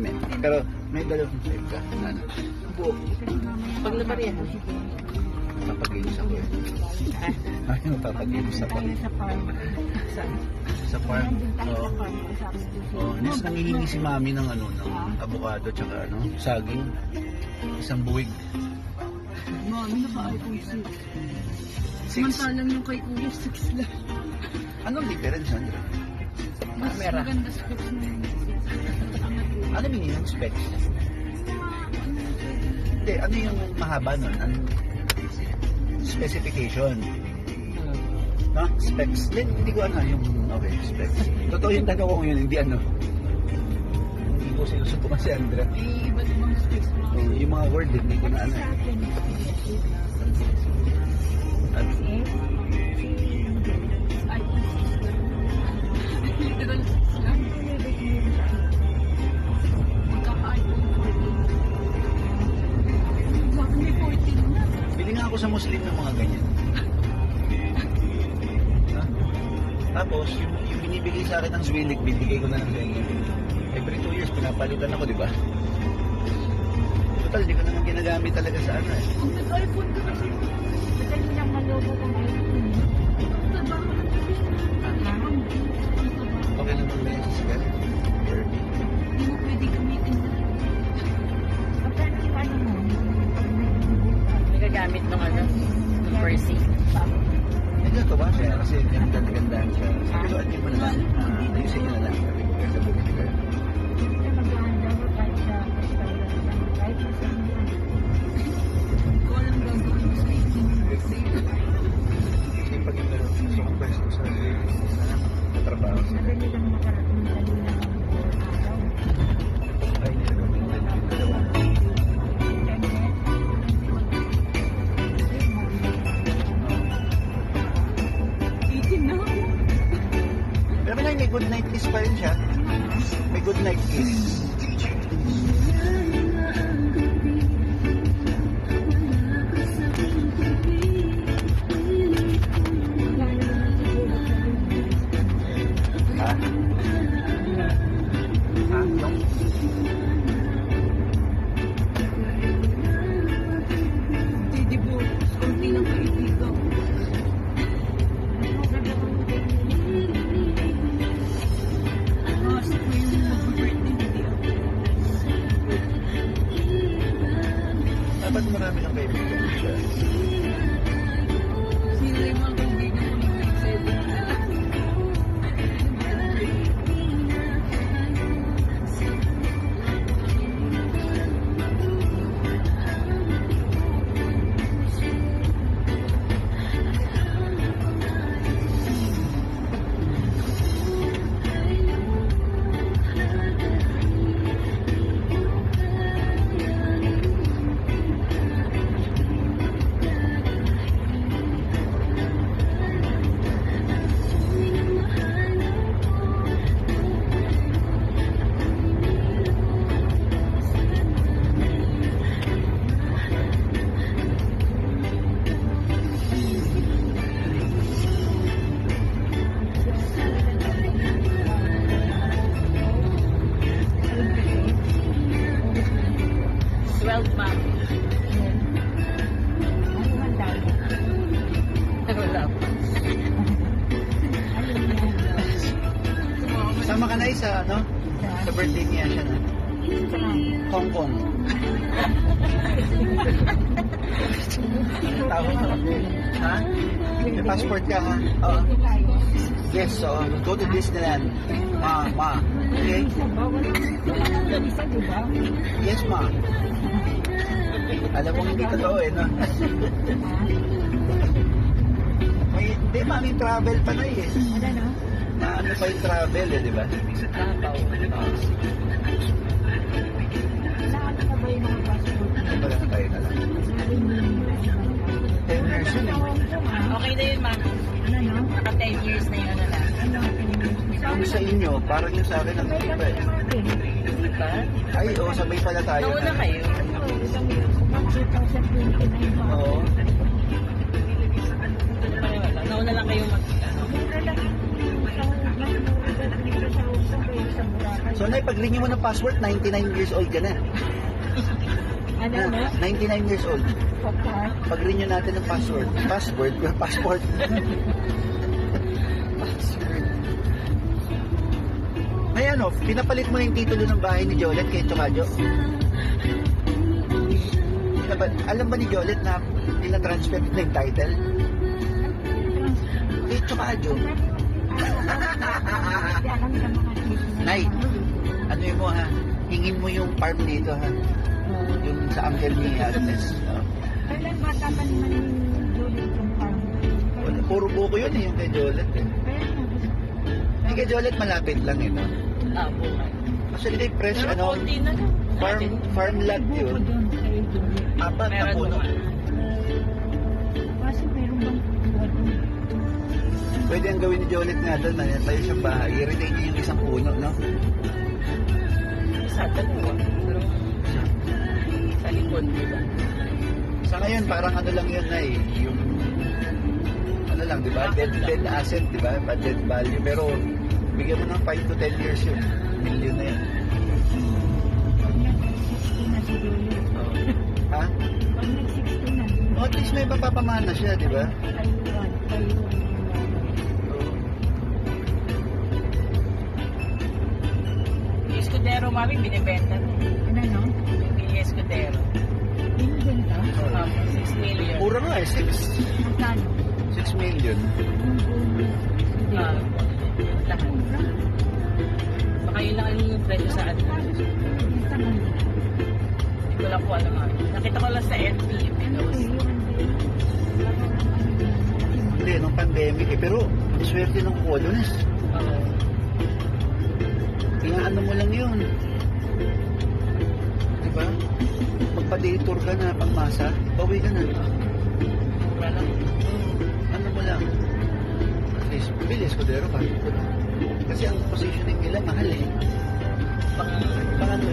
namin. Pero may dalawang type ka. Ano? Buo. Pag nabariya. Papagilos ako eh. Ay, papagilos ako. Sa farm. Sa farm. Nandun tayo Oo. sa farm. Tapos Oh, nes nangihingi si mami ng ano, ng avocado tsaka ano, saging. Isang buwig. Mami, naka-iPhone 6. 6. Samantalang yung kay Kuya 6 lang. Anong difference, Sandra? Mas Camera. maganda specs na yun. Ano meaning ng specs? Hindi, ano yung mahaba nun? Anong specification? Ha? Specs? Hindi ko ano yung, okay, specs. Totoo yung tanong ko ngayon, hindi ano. Hindi ko sinusubukan si Andra. Eh, iba't ibang specs mo. Yung mga word, hindi ko na ano. Sa akin, Ano? iPhone 6 lang. Literal 6 lang. Magkaka-iPhone 14. Sa akin may 14 na. Bili nga ako sa Muslim ng mga ganyan. Ha? Tapos, yung binibigay sa akin ng Zwilig, bibigay ko na ng ganyan. Every 2 years, pinapalitan ako, di ba? Total, di ko naman ginagamit talaga sa ano eh. Ang nag-iPhone ko kasi. Dahil niyang malobo kong iPhone. Ang taba ko ng kasi. Ang taba. Okay naman ba yung sisigal? Kirby. Hindi mo pwede gamitin na. Pagkano yung ano mo? Nagagamit ng ano, ng Percy. Nagkakawa siya kasi ganda-gandaan siya. Sabi ko, hindi mo na lang. Ayusin niyo na lang. Sabi ko, kaya bumili ka. Maganda ko kahit sa restaurant lang. Kahit sa saan lang. Ko alam gagawin mo sa itin. Kasi pag yung meron, gusto kong pwesto sa trabaho siya. Madali lang makarating. Madali lang ang araw. Ay, hindi na gawin na yung dalawa. Pero may good night kiss pa rin siya. May good night kiss. Ha? Ha? Yung? Hindi po, konti ng kaibigan. Kasi ko yung mag-birthday, hindi ako. Dapat marami ng kaibigan siya. Sino yung mga kaibigan ko ng grade 7 na lang? Wala pa. Sama ka na sa, ano? Sa birthday niya siya na. Hong Kong. Tawag mo. Ha? May passport ka, ha? Oo. Yes, so go to Disneyland. Ma. Okay? Yes, ma. Alam mo hindi totoo eh, no? Hindi, mami, travel pa na eh. Ano no? Na ano pa yung travel eh, di ba? Tapaw. Saan ka ba yung mga passport? Ito lang tayo na lang. 10 years yun eh. Okay na yun, ma'am. Ano no? Naka 10 years na yun na lang. Ano? Kung sa inyo, parang yung sa akin ang iba eh. Di ba? Ay, oo, sabay pala tayo. Nauna kayo. 2029 pa. Oo. Wala. Nauna lang kayo mag... Mura lang. Mas mura dito sa Hong Kong. sa Boracay. So, Nay, pag-renew mo ng passport, 99 years old ka na. Ano mo? 99 years old. Pagka. Pag-renew natin ng passport. Passport. May ano, pinapalit mo yung titulo ng bahay ni Jolet kay Chokajo? Alam ba ni Jolet na pina-transfer na yung title? Kay Chokajo. Nay, ano yun mo ha? Hingin mo yung farm dito ha? Yung sa uncle ni Agnes. Kailan bata pa naman yung Julie yung farm? Puro buko yun eh, yung kay Jolet eh. Kaya nga, Yung kay Jolet malapit lang eh, no? Buhay. Actually, they fresh, Pero ano, konti na lang. farm lot buko yun. doon kay Julie. Apat na Meron puno. naman. Kasi meron bang buwan doon? Pwede ang gawin ni Jolet nga doon, tayo siyang bahay. I-retain niya yung isang puno, no? Isa, dalawa. Pero sa likod, di ba? Sa ngayon, parang ano lang yun na eh, yung ano lang, di ba? Dead asset, di ba? Dead value. Pero bigyan mo ng 5 to 10 years yun. Million na yun. Pag nag-60 na si Julie. Ha? Pag nag-60 na. O, at least may mapapamana siya, di ba? Tayo. Yung Escudero, mami, binibenta na. Ano no? Yung Escudero. Binibenta? 6 million. Mura nga eh, 6 Magkano? million. Yung buwan. Hindi. Ah, lahat. Baka yun lang yung presyo sa atin. Benta mo. Hindi ko lang po alam. Nakita ko lang sa FB. Hindi, nung pandemic eh. Pero, swerte ng colonist. Ano mo lang yun. Diba? Magpa-day-tour ka na, pangmasa, bawi ka na. Wala. Ano mo lang. At least, bili Escudero ka. Kasi ang positioning nila mahal eh. Pang ano